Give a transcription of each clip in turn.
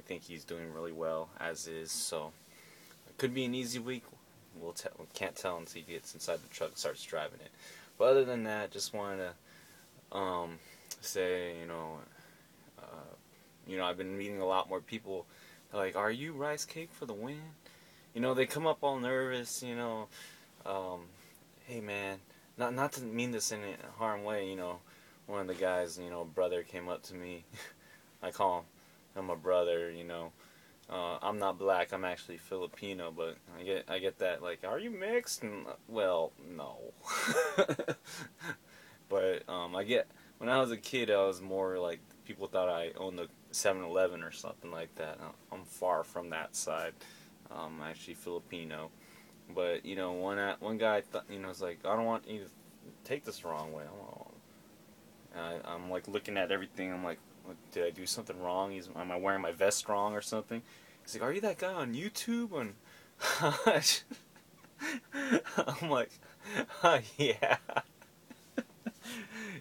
think he's doing really well as is. So it could be an easy week. We can't tell until he gets inside the truck and starts driving it. But other than that, just wanted to say, I've been meeting a lot more people. Like, are you Rice Cake for the win? They come up all nervous. Hey man, not to mean this in a harm way. One of the guys, brother came up to me. I call him my brother. I'm not black. I'm actually Filipino, but I get that. Like, are you mixed? And, well, no. But I get when I was a kid, I was more like people thought I owned the 7-Eleven or something like that. I'm far from that side. I'm actually Filipino. But one guy was like, I don't want you to take this the wrong way. I'm like looking at everything. I'm like, did I do something wrong? Am I wearing my vest wrong or something? He's like, are you that guy on YouTube? And I'm like, yeah.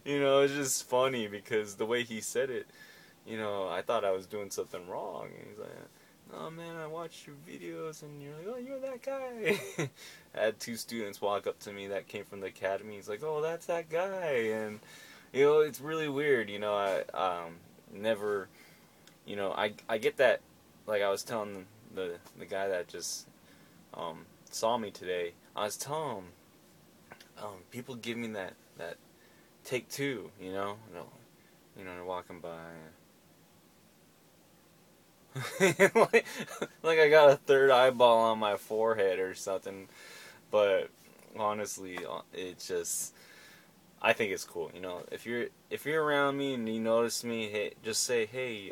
It's just funny because the way he said it, I thought I was doing something wrong. And he's like, oh man, I watched your videos and you're like, oh, you're that guy. I had 2 students walk up to me that came from the academy. He's like, oh, that's that guy. And, it's really weird. I never, I get that, like I was telling the guy that just saw me today, I was telling him, people give me that take 2, they're walking by. like I got a third eyeball on my forehead or something, but honestly, it's just, I think it's cool. If you're around me and you notice me, hey, just say, hey,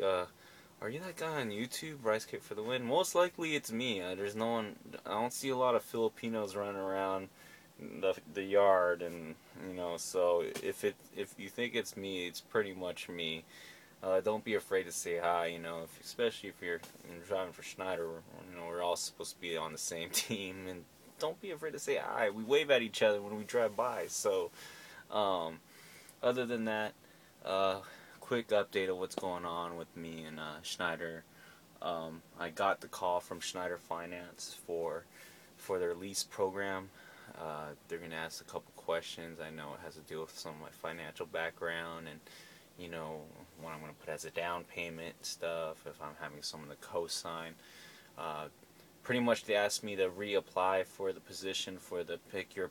are you that guy on YouTube, Rice Cake for the win? Most likely it's me. There's no one. I don't see a lot of Filipinos running around the yard, and so if you think it's me, it's pretty much me. Don't be afraid to say hi, especially if you're driving for Schneider. We're all supposed to be on the same team, and don't be afraid to say hi. We wave at each other when we drive by. So, other than that, quick update of what's going on with me and Schneider. I got the call from Schneider Finance for their lease program. They're going to ask a couple questions. I know it has to deal with some of my financial background and what I'm going to put as a down payment stuff, if I'm having someone to co-sign. Pretty much they asked me to reapply for the position for the pick your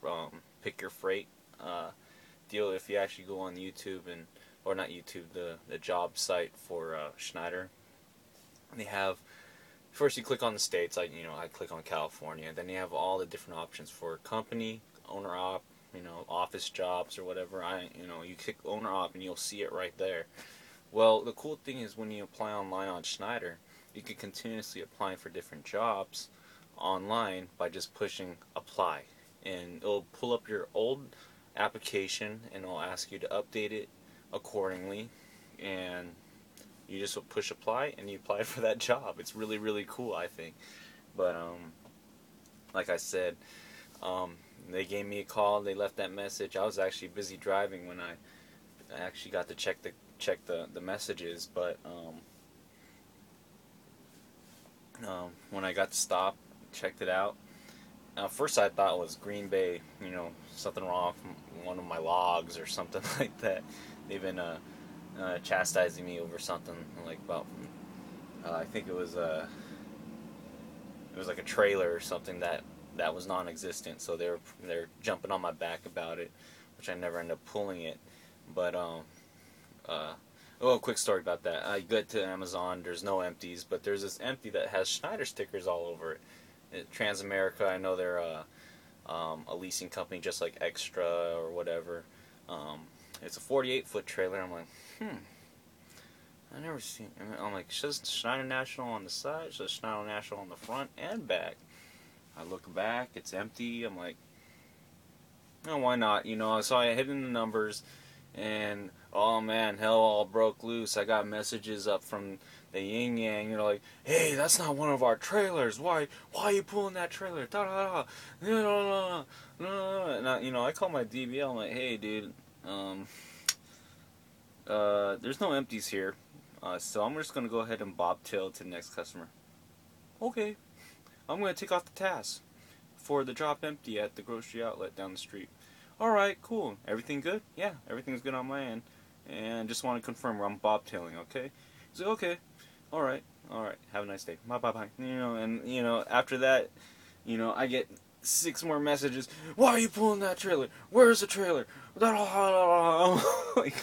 freight deal. If you actually go on YouTube or not YouTube, the job site for Schneider, they have, first you click on the states. I click on California. Then you have all the different options for company, owner op, office jobs or whatever. You click owner op and you'll see it right there. Well, the cool thing is when you apply online on Schneider, you can continuously apply for different jobs online by just pushing apply, and it'll pull up your old application and it'll ask you to update it accordingly, and you just push apply and you apply for that job. It's really, really cool, I think. But like I said, they gave me a call. They left that message. I was actually busy driving when I actually got to check the messages. But when I got to stop, checked it out. First I thought it was Green Bay. Something wrong with one of my logs or something like that. They've been chastising me over something like about. I think it was like a trailer or something that was non-existent, so they're jumping on my back about it, which I never end up pulling it. But quick story about that. I get to Amazon, there's no empties, but there's this empty that has Schneider stickers all over it. Transamerica, I know they're a leasing company just like Extra or whatever. It's a 48-foot trailer. I'm like, I never seen. I'm like, says Schneider National on the side, says Schneider National on the front and back. I look back, it's empty. I'm like, no, why not? So I hit in the numbers, and oh man, hell all broke loose. I got messages up from the yin yang. Like, hey, that's not one of our trailers. Why are you pulling that trailer? Da da da. No. And I call my DBL. I'm like, hey, dude, there's no empties here. So I'm just gonna go ahead and bobtail to the next customer. Okay, I'm gonna take off the task for the drop empty at the grocery outlet down the street. Alright, cool. Everything good? Yeah, everything's good on my end. And just want to confirm I'm bobtailing, okay? He's like, okay, alright, have a nice day. Bye bye bye. After that, I get 6 more messages. Why are you pulling that trailer? Where's the trailer? I'm like,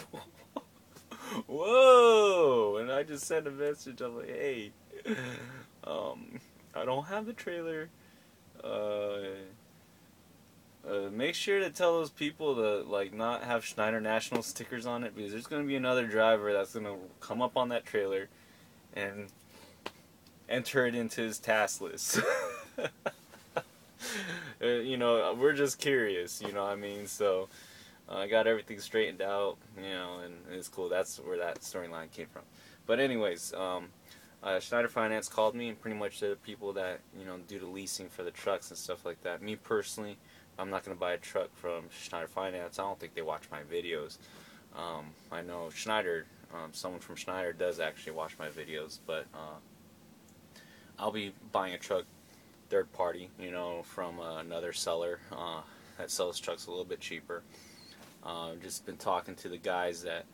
whoa! And I just sent a message. I'm like, hey, I don't have the trailer. Make sure to tell those people to not have Schneider National stickers on it, because there's gonna be another driver that's gonna come up on that trailer and enter it into his task list. We're just curious, what I mean? So I got everything straightened out, and it's cool. That's where that storyline came from. But anyways, Schneider Finance called me, and pretty much the people that do the leasing for the trucks and stuff like that. Me personally, I'm not going to buy a truck from Schneider Finance. I don't think they watch my videos. I know Schneider, someone from Schneider does actually watch my videos, but I'll be buying a truck third party, from another seller that sells trucks a little bit cheaper. Just been talking to the guys that,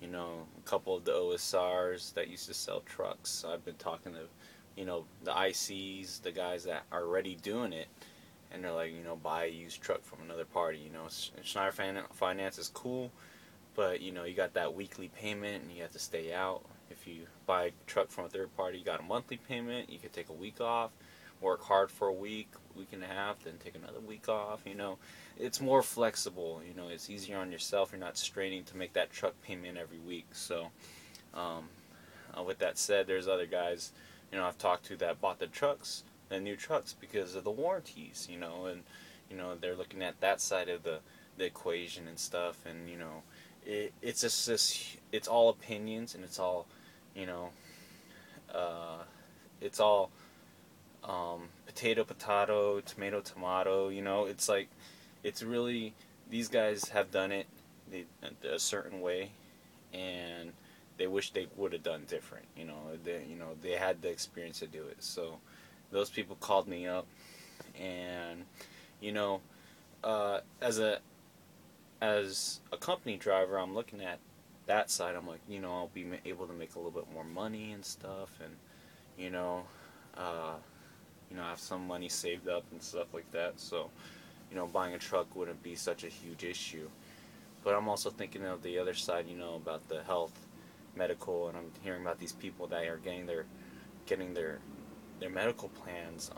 a couple of the OSRs that used to sell trucks. I've been talking to, the ICs, the guys that are already doing it, and they're like, buy a used truck from another party. Schneider Finance is cool, but you got that weekly payment and you have to stay out. If you buy a truck from a third party, you got a monthly payment. You could take a week off, work hard for a week and a half, then take another week off. It's more flexible. It's easier on yourself. You're not straining to make that truck payment every week. So with that said, there's other guys I've talked to that bought the new trucks because of the warranties, and they're looking at that side of the equation and stuff, and it's just it's all opinions, and it's all it's all potato, tomato. It's like, it's really, these guys have done it a certain way, and they wish they would have done different. They had the experience to do it. So those people called me up, and as a company driver, I'm looking at that side. I'm like, I'll be able to make a little bit more money and stuff, and have some money saved up and stuff like that. So buying a truck wouldn't be such a huge issue. But I'm also thinking of the other side, about the health, medical, and I'm hearing about these people that are getting their medical plans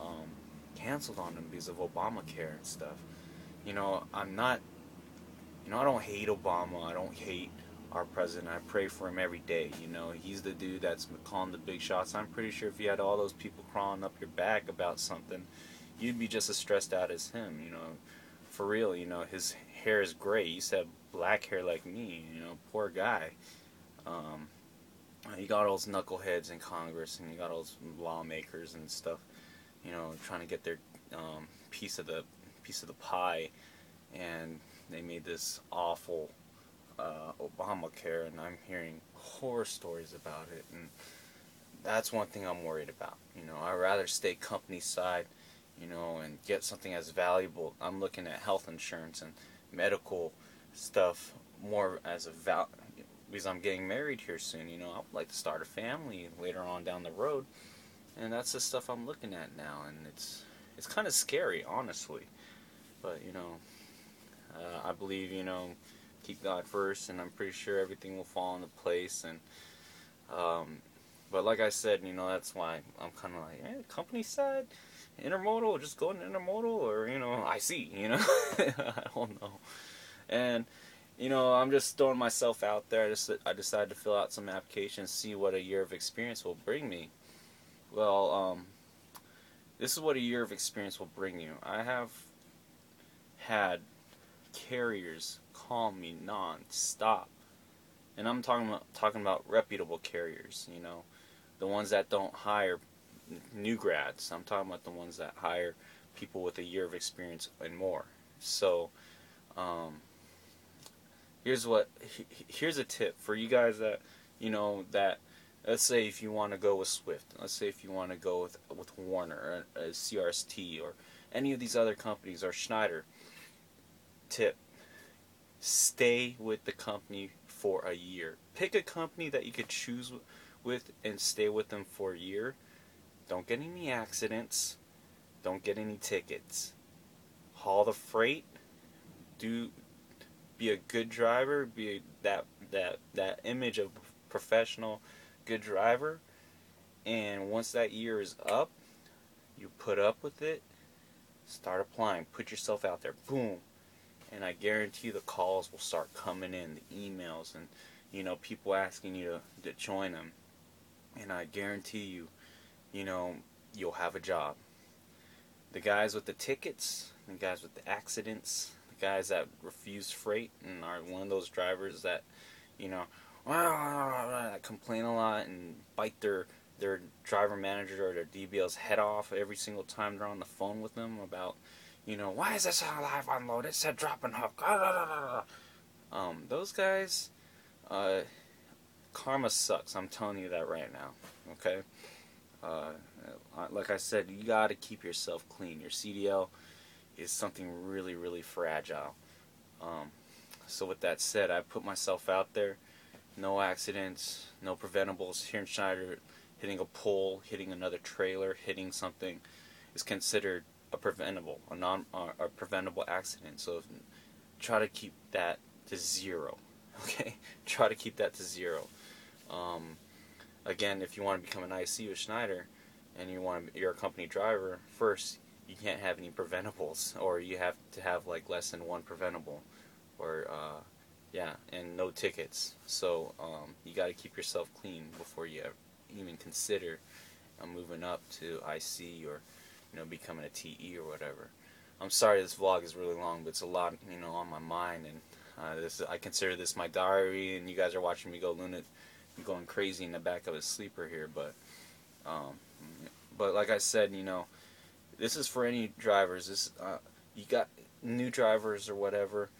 canceled on them because of Obamacare and stuff. I'm not, I don't hate Obama. I don't hate our president. I pray for him every day. He's the dude that's calling the big shots. I'm pretty sure if you had all those people crawling up your back about something, you'd be just as stressed out as him. For real. His hair is gray. He used to have black hair like me. Poor guy. You got all those knuckleheads in Congress, and you got all those lawmakers and stuff, trying to get their piece of the pie, and they made this awful Obamacare, and I'm hearing horror stories about it, and that's one thing I'm worried about. I'd rather stay company side, and get something as valuable. I'm looking at health insurance and medical stuff more as a because I'm getting married here soon. I would like to start a family later on down the road, and that's the stuff I'm looking at now, and it's kind of scary, honestly. But I believe keep God first, and I'm pretty sure everything will fall into place. And but like I said, that's why I'm kind of like, company side, intermodal, just going intermodal, or I see, I don't know. And I'm just throwing myself out there. I decided to fill out some applications, see what a year of experience will bring me. Well, this is what a year of experience will bring you. I have had carriers call me non-stop, and I'm talking about reputable carriers. The ones that don't hire new grads. I'm talking about the ones that hire people with a year of experience and more. So, here's a tip for you guys that Let's say if you want to go with Swift. Let's say if you want to go with Warner, CRST, or any of these other companies, or Schneider. Tip: stay with the company for a year. Pick a company that you could choose with and stay with them for a year. Don't get any accidents. Don't get any tickets. Haul the freight. Be a good driver. Be that image of professional, good driver. And once that year is up, you put up with it. Start applying. Put yourself out there. Boom. And I guarantee the calls will start coming in, the emails, and people asking you to join them. And I guarantee you, you'll have a job. The guys with the tickets, the guys with the accidents, the guys that refuse freight and are one of those drivers that, complain a lot and bite their driver manager or their DBL's head off every single time they're on the phone with them about, why is this a live unload? It said drop and hook. Those guys, karma sucks. I'm telling you that right now. Okay? Like I said, you got to keep yourself clean. Your CDL is something really, really fragile. So with that said, I put myself out there. No accidents, no preventables. Here in Schneider, hitting a pole, hitting another trailer, hitting something is considered a preventable accident. So try to keep that to zero. Okay, try to keep that to zero. Again, if you want to become an IC with Schneider, and you're a company driver, first you can't have any preventables, or you have to have like less than one preventable, or and no tickets. So you got to keep yourself clean before you even consider moving up to IC or becoming a TE or whatever. I'm sorry this vlog is really long, but it's a lot on my mind, and I consider this my diary, and you guys are watching me go going crazy in the back of a sleeper here, but like I said, this is for any drivers. This you got new drivers or whatever.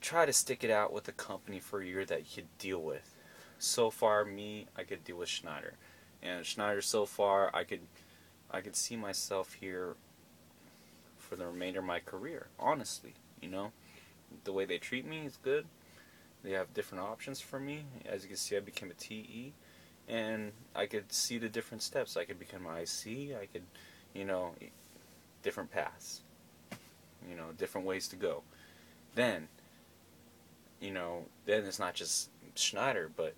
Try to stick it out with a company for a year that you could deal with. So far, I could deal with Schneider, and Schneider so far I could see myself here for the remainder of my career. Honestly, the way they treat me is good. They have different options for me. As you can see, I became a TE, and I could see the different steps. I could become an IC. I could, different paths. Different ways to go. Then it's not just Schneider, but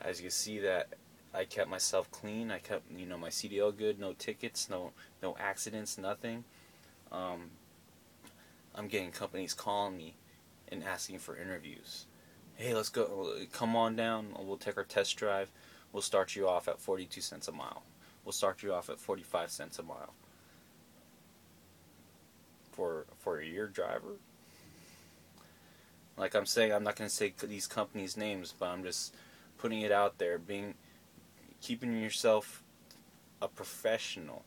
as you can see that I kept myself clean. I kept, my CDL good, no tickets, no accidents, nothing. I'm getting companies calling me and asking for interviews. Hey, let's go. Come on down. We'll take our test drive. We'll start you off at 42 cents a mile. We'll start you off at 45 cents a mile. For a year driver? Like I'm saying, I'm not going to say these companies' names, but I'm just putting it out there, keeping yourself a professional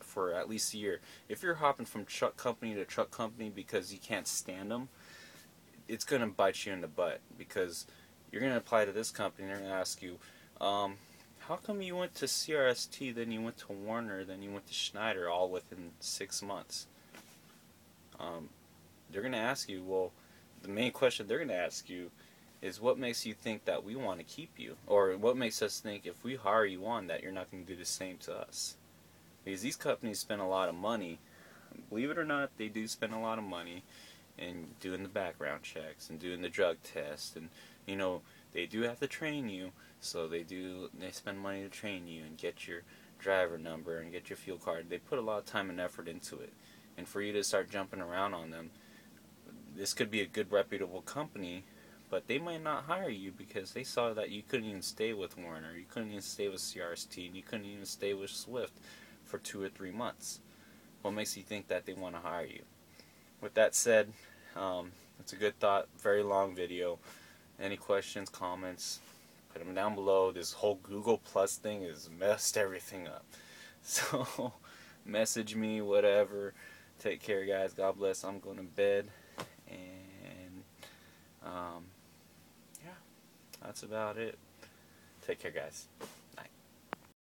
for at least a year. If you're hopping from truck company to truck company because you can't stand them, it's going to bite you in the butt, because you're going to apply to this company and they're going to ask you, how come you went to CRST, then you went to Warner, then you went to Schneider all within 6 months? They're going to ask you, well, the main question they're going to ask you is, what makes you think that we want to keep you? Or what makes us think if we hire you on that you're not going to do the same to us? Because these companies spend a lot of money. Believe it or not, they do spend a lot of money in doing the background checks and doing the drug test, and they do have to train you, so they spend money to train you and get your driver number and get your fuel card. They put a lot of time and effort into it, and for you to start jumping around on them, this could be a good reputable company, but they might not hire you because they saw that you couldn't even stay with Warner, you couldn't even stay with CRST, and you couldn't even stay with Swift for 2 or 3 months. What makes you think that they want to hire you? With that said, it's a good thought. Very long video. Any questions, comments, put them down below. This whole Google Plus thing has messed everything up. So message me, whatever. Take care, guys. God bless. I'm going to bed. And yeah, that's about it. Take care, guys.